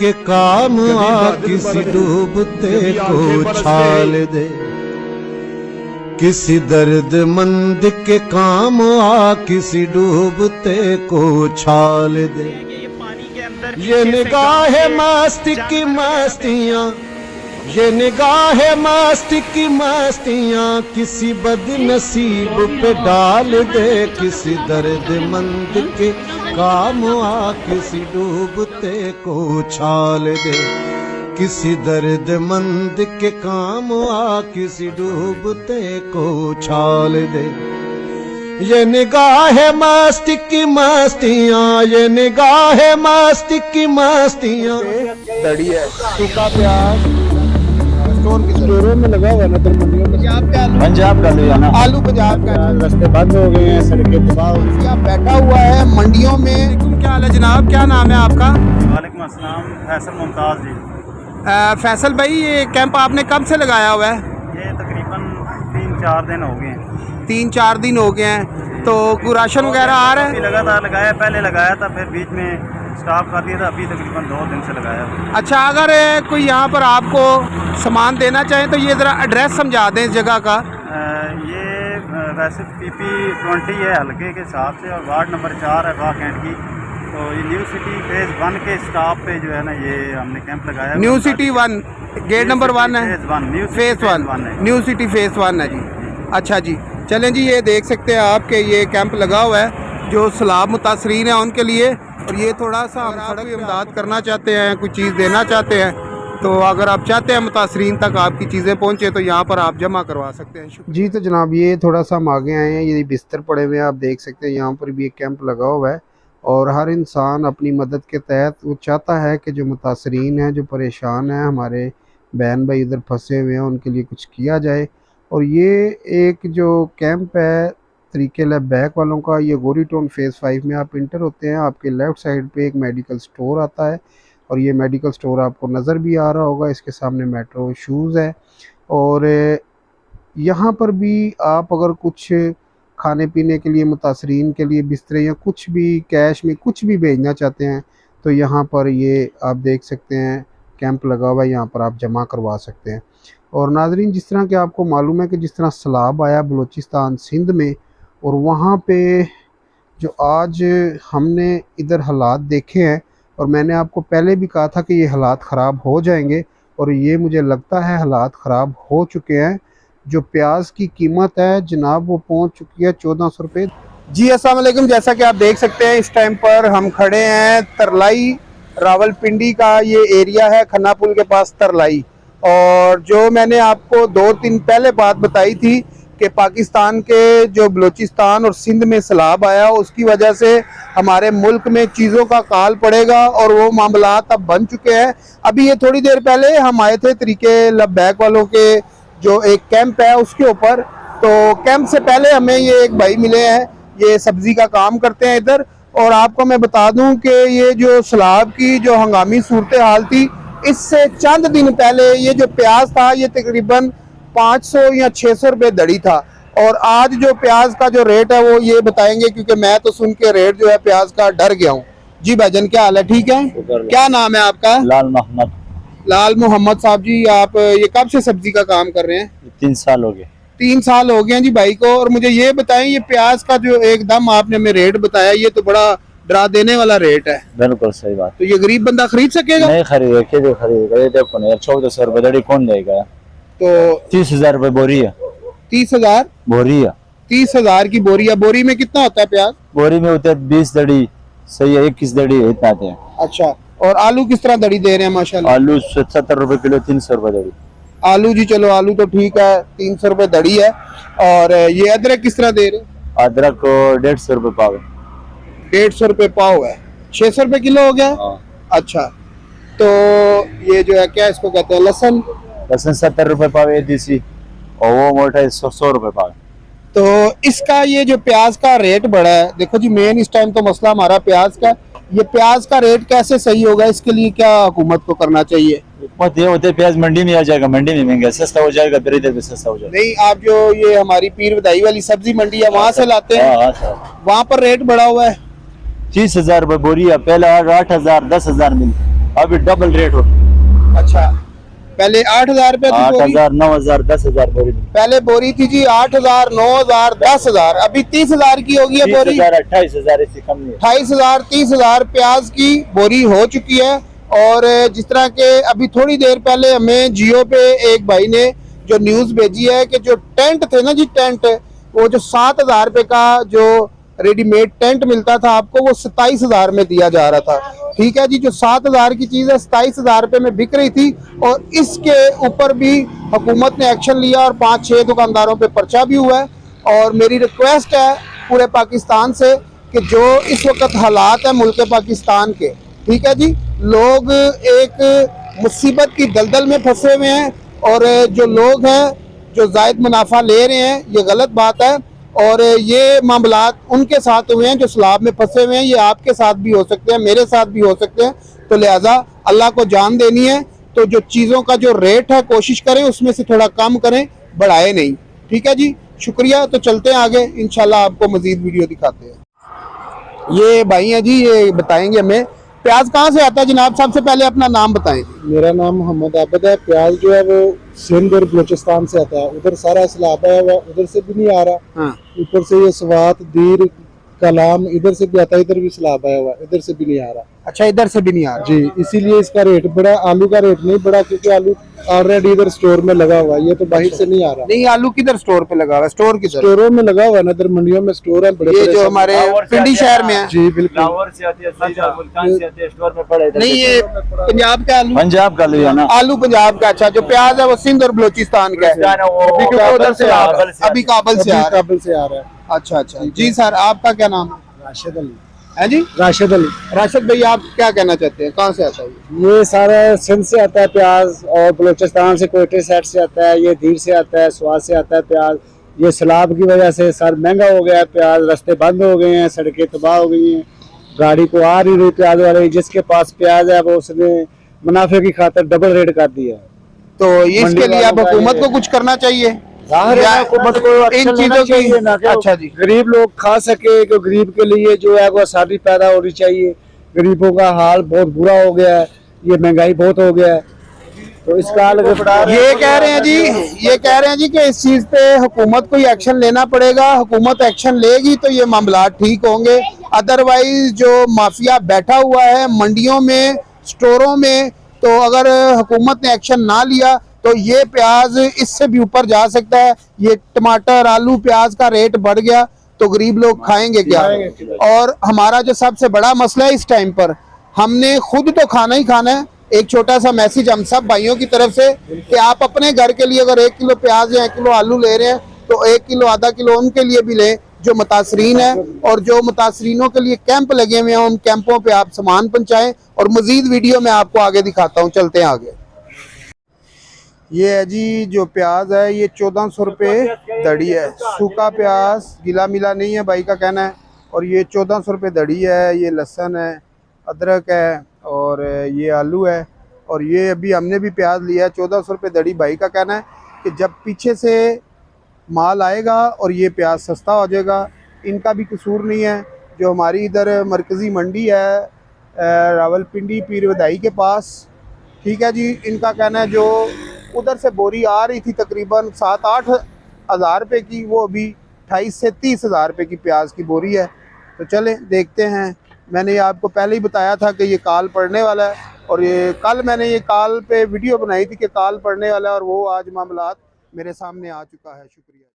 के काम आ किसी डूबते को छाल दे, किसी दर्दमंद के काम आ किसी डूबते को छाल दे। ये निगाह मस्ती की मस्तियाँ, ये निगाह मस्ती की मस्तियाँ किसी बदनसीब पे डाल दे, किसी दर्दमंद के काम आ किसी डूबते को छाल दे, किसी दर्दमंद के काम आ किसी डूबते को छाल दे। ये निगाह मस्ती की मस्तियाँ, ये निगाह मस्ती की मस्तियाँ। दड़ी है, सूखा प्याज स्टोरों में लगा हुआ ना, तो मंडियों में पंजाब का लुधियाना आलू पंजाब का। रास्ते बंद हो गए हैं, सड़कें तबाह हो गई हैं। बैठा हुआ है मंडियों में। क्या हाल है जनाब, क्या नाम है आपका? वालेकुम अस्सलाम, फैसल मुमताज जी। फैसल भाई, ये कैंप आपने कब से लगाया हुआ है? ये तकरीबन 3-4 दिन हो गए हैं। 3-4 दिन हो गए हैं। तो कोई राशन वगैरह आ रहा है? लगातार लगाया, पहले लगाया था, फिर बीच में स्टॉप कर दिया था, अभी तकरीबन 2 दिन से लगाया। अच्छा, अगर कोई यहाँ पर आपको सामान देना चाहे तो ये ज़रा एड्रेस समझा दें इस जगह का। ये वैसे PP 20 है हल्के के हिसाब से, और वार्ड नंबर 4 है बाग कैंट की। तो ये न्यू सिटी फेज़ 1 के स्टॉप पे जो है ना, ये हमने कैंप लगाया। न्यू सिटी 1 गेट नंबर 1 है, फेज़ 1 न्यू सिटी फेज़ 1 है जी। अच्छा जी, चलें जी, ये देख सकते हैं आपके ये कैंप लगा हुआ है जो सैलाब मुतासरीन है उनके लिए। और ये थोड़ा सा हम सड़क की इमदाद करना चाहते हैं, कुछ चीज़ देना चाहते हैं, तो अगर आप चाहते हैं मुतासरीन तक आपकी चीज़ें पहुँचे तो यहाँ पर आप जमा करवा सकते हैं। जी तो जनाब, ये थोड़ा सा हम आगे आए हैं, ये बिस्तर पड़े हुए हैं, आप देख सकते हैं। यहाँ पर भी एक कैंप लगा हुआ है और हर इंसान अपनी मदद के तहत वो चाहता है कि जो मुतासरीन हैं, जो परेशान हैं, हमारे बहन भाई इधर फंसे हुए हैं, उनके लिए कुछ किया जाए। और ये एक जो कैंप है तरीके लैब बैक वालों का, ये गोरी टाउन फेज़ 5 में आप इंटर होते हैं, आपके लेफ़्ट साइड पे एक मेडिकल स्टोर आता है और ये मेडिकल स्टोर आपको नज़र भी आ रहा होगा, इसके सामने मेट्रो शूज़ है। और यहाँ पर भी आप अगर कुछ खाने पीने के लिए मुतासरीन के लिए बिस्तरे या कुछ भी कैश में कुछ भी भेजना चाहते हैं तो यहाँ पर ये आप देख सकते हैं कैंप लगा हुआ है, यहाँ पर आप जमा करवा सकते हैं। और नाजरीन, जिस तरह कि आपको मालूम है कि जिस तरह सैलाब आया बलूचिस्तान सिंध में, और वहाँ पे जो आज हमने इधर हालात देखे हैं, और मैंने आपको पहले भी कहा था कि ये हालात ख़राब हो जाएंगे, और ये मुझे लगता है हालात ख़राब हो चुके हैं। जो प्याज की कीमत है जनाब वो पहुँच चुकी है 1400 रुपये। जी अस्सलाम वालेकुम, जैसा कि आप देख सकते हैं इस टाइम पर हम खड़े हैं तरलाई रावलपिंडी का ये एरिया है, खन्ना पुल के पास तरलाई। और जो मैंने आपको 2 दिन पहले बात बताई थी कि पाकिस्तान के जो बलूचिस्तान और सिंध में सैलाब आया, उसकी वजह से हमारे मुल्क में चीज़ों का काल पड़ेगा, और वो मामलात अब बन चुके हैं। अभी ये थोड़ी देर पहले हम आए थे तरीके लबैक वालों के जो एक कैंप है उसके ऊपर। तो कैंप से पहले हमें ये एक भाई मिले हैं, ये सब्जी का काम करते हैं इधर। और आपको मैं बता दूं कि ये जो सैलाब की जो हंगामी सूरत हाल थी, इससे चंद दिन पहले ये जो प्याज था ये तकरीबन 500 या 600 रुपये दड़ी था। और आज जो प्याज का जो रेट है वो ये बताएंगे, क्योंकि मैं तो सुन के रेट जो है प्याज का डर गया हूँ। जी भाईजान, क्या हाल है? ठीक है, क्या नाम है आपका? लाल मोहम्मद। लाल मोहम्मद साहब जी, आप ये कब से सब्जी का काम कर रहे हैं? 3 साल हो गए। 3 साल हो गए हैं जी भाई को। और मुझे ये बताएं, ये प्याज का जो एकदम आपने हमें रेट बताया, ये तो बड़ा डरा देने वाला रेट है। बिल्कुल सही बात। तो ये गरीब बंदा खरीद सकेगा? नहीं खरीदेगा, क्यों खरीदेगा? देखो ना, 1400 रुपये दड़ी कौन देगा? तो 30,000 रुपये बोरी है। 30,000 बोरी है। 30,000 की बोरी है। बोरी में कितना होता है प्याज? बोरी में होते 20 दड़ी, सही है, 21 दड़ी है, इतना आते हैं। अच्छा, और आलू किस तरह दड़ी दे रहे हैं? माशाल्लाह, आलू 70 रुपए किलो, 300 रुपए दड़ी। आलू जी, चलो आलू तो ठीक है, 300 रुपये दड़ी है। और ये अदरक किस तरह दे रहे हैं? अदरक 150 रुपए पाव है। 150 रुपये पाव है, 600 रुपये किलो हो गया। अच्छा, तो ये जो है क्या इसको कहते हैं, लहसुन? लहसुन 70 रुपए पाव है देसी, और वो मोटा 100 रुपए पाव। तो इसका ये जो प्याज का रेट बढ़ा है, देखो जी, मेन इस टाइम तो मसला हमारा प्याज का। ये प्याज का रेट कैसे सही होगा, इसके लिए क्या हुकूमत को करना चाहिए? ये होते प्याज मंडी में आ जाएगा, मंडी में महंगा, सस्ता हो जाएगा, फिर इधर भी सस्ता हो जाएगा। नहीं, आप जो ये हमारी पीर बधाई वाली सब्जी मंडी है वहाँ से लाते हैं? वहाँ पर रेट बढ़ा हुआ है। 30,000 रुपए बोरी है, पहले 8,000 10,000 मिलती। अभी डबल रेट हो, अच्छा, पहले 8,000 रुपए थी बोरी, 8,000, 9,000, 10,000 बोरी, पहले बोरी थी जी 8,000, 9,000, 10,000, अभी 30,000 की होगी है बोरी, 30,000, 28,000, इससे कम नहीं है। 28,000, 30,000 प्याज की बोरी हो चुकी है। और जिस तरह के अभी थोड़ी देर पहले हमें जियो पे एक भाई ने जो न्यूज़ भेजी है कि जो टेंट थे ना जी, टेंट, वो जो 7,000 रुपए का जो रेडीमेड टेंट मिलता था आपको, वो 27,000 में दिया जा रहा था। ठीक है जी, जो 7,000 की चीज़ है 27,000 रुपये में बिक रही थी। और इसके ऊपर भी हुकूमत ने एक्शन लिया और 5-6 दुकानदारों पे पर्चा भी हुआ है। और मेरी रिक्वेस्ट है पूरे पाकिस्तान से कि जो इस वक्त हालात है मुल्क पाकिस्तान के, ठीक है जी, लोग एक मुसीबत की दलदल में फंसे हुए हैं और जो लोग हैं जो जायद मुनाफा ले रहे हैं, ये गलत बात है। और ये मामलात उनके साथ हुए हैं जो सैलाब में फंसे हुए हैं, ये आपके साथ भी हो सकते हैं, मेरे साथ भी हो सकते हैं। तो लिहाजा अल्लाह को जान देनी है, तो जो चीज़ों का जो रेट है कोशिश करें उसमें से थोड़ा कम करें, बढ़ाए नहीं। ठीक है जी, शुक्रिया। तो चलते हैं आगे, इंशाल्लाह आपको मजीद वीडियो दिखाते हैं। ये भाई हैं जी, ये बताएंगे हमें प्याज कहाँ से आता है जनाब। सबसे पहले अपना नाम बताएं। मेरा नाम मोहम्मद आबद है। प्याज जो है वो सिंध और बलूचिस्तान से आता है, उधर सारा सैलाब आया हुआ, उधर से भी नहीं आ रहा। हाँ। ऊपर से ये स्वात, दीर, कलाम इधर से भी आता है, इधर भी सैलाब आया हुआ, इधर से भी नहीं आ रहा। अच्छा, इधर से भी नहीं आ रहा जी, इसीलिए इसका रेट बढ़ा। आलू का रेट नहीं बढ़ा क्योंकि आलू ऑलरेडी इधर स्टोर में लगा हुआ है, ये तो बाहर से नहीं आ रहा। नहीं, आलू किधर स्टोर पे लगा हुआ है? स्टोर किधर? स्टोरों में लगा हुआ है ना, इधर मंडियों में स्टोर है बड़े ये बड़े जो सब। हमारे पिंडी शहर में है। जी बिल्कुल। लाहौर से आती है, सीधा मुल्तान से आती है, स्टोर में पड़ा है। नहीं, ये पंजाब का आलू, पंजाब का लिया ना, आलू पंजाब का। अच्छा, जो प्याज है वो सिंध और बलूचिस्तान का है, अभी क्योंकि उधर से अभी काबुल से आ रहा है। काबुल से आ रहा है। अच्छा अच्छा जी सर, आपका क्या नाम राशिद अली। है जी? राशिद अली। राशिद भाई, आप क्या कहना चाहते हैं, कहाँ से आता है ये सारा सिंध से आता है प्याज, और बलूचिस्तान से, कोयटे साइड से आता है, ये धीर से आता है, स्वाद से आता है प्याज। ये सैलाब की वजह से सर महंगा हो गया है प्याज, रास्ते बंद हो गए हैं, सड़कें तबाह हो गई हैं, गाड़ी को आ नहीं रही प्याज वाले। जिसके पास प्याज है वो उसने मुनाफे की खातिर डबल रेट कर दिया है। तो इसके लिए अब हुकूमत को कुछ करना चाहिए, हुकूमत को इन चीजों की। ना कि अच्छा जी, गरीब लोग खा सके, कि गरीब के लिए जो है वो आसानी पैदा होनी चाहिए। गरीबों का हाल बहुत बुरा हो गया है, ये महंगाई बहुत हो गया है, तो इसका ये कह रहे हैं जी, ये कह रहे हैं जी कि इस चीज पे हुकूमत को एक्शन लेना पड़ेगा। हुकूमत एक्शन लेगी तो ये मामला ठीक होंगे, अदरवाइज जो माफिया बैठा हुआ है मंडियों में, स्टोरों में, तो अगर हुकूमत ने एक्शन ना लिया तो ये प्याज इससे भी ऊपर जा सकता है। ये टमाटर, आलू, प्याज का रेट बढ़ गया तो गरीब लोग खाएंगे क्या? और हमारा जो सबसे बड़ा मसला है इस टाइम पर, हमने खुद तो खाना ही खाना है। एक छोटा सा मैसेज हम सब भाइयों की तरफ से कि आप अपने घर के लिए अगर 1 किलो प्याज या 1 किलो आलू ले रहे हैं तो 1 किलो, आधा किलो उनके लिए भी लें जो मुतासरीन है। और जो मुतासरीनों के लिए कैंप लगे हुए हैं उन कैंपों पे आप सामान पहुंचाएं। और मजीद वीडियो में आपको आगे दिखाता हूं, चलते हैं आगे। ये है जी जो प्याज है, ये 1400 रुपये दड़ी है। सूखा प्याज, गिला मिला नहीं है भाई का कहना है। और ये 1400 रुपये दड़ी है। ये लहसुन है, अदरक है और ये आलू है। और ये अभी हमने भी प्याज लिया है 1400 रुपये दड़ी। भाई का कहना है कि जब पीछे से माल आएगा और ये प्याज सस्ता हो जाएगा। इनका भी कसूर नहीं है। जो हमारी इधर मरकज़ी मंडी है रावलपिंडी पीर वदाई के पास, ठीक है जी, इनका कहना है जो उधर से बोरी आ रही थी तकरीबन 7-8 हज़ार रुपये की, वो अभी 28 से 30 हज़ार रुपये की प्याज की बोरी है। तो चलें देखते हैं। मैंने ये आपको पहले ही बताया था कि ये काल पड़ने वाला है, और ये कल मैंने ये काल पे वीडियो बनाई थी कि काल पड़ने वाला है, और वो आज मामलात मेरे सामने आ चुका है। शुक्रिया।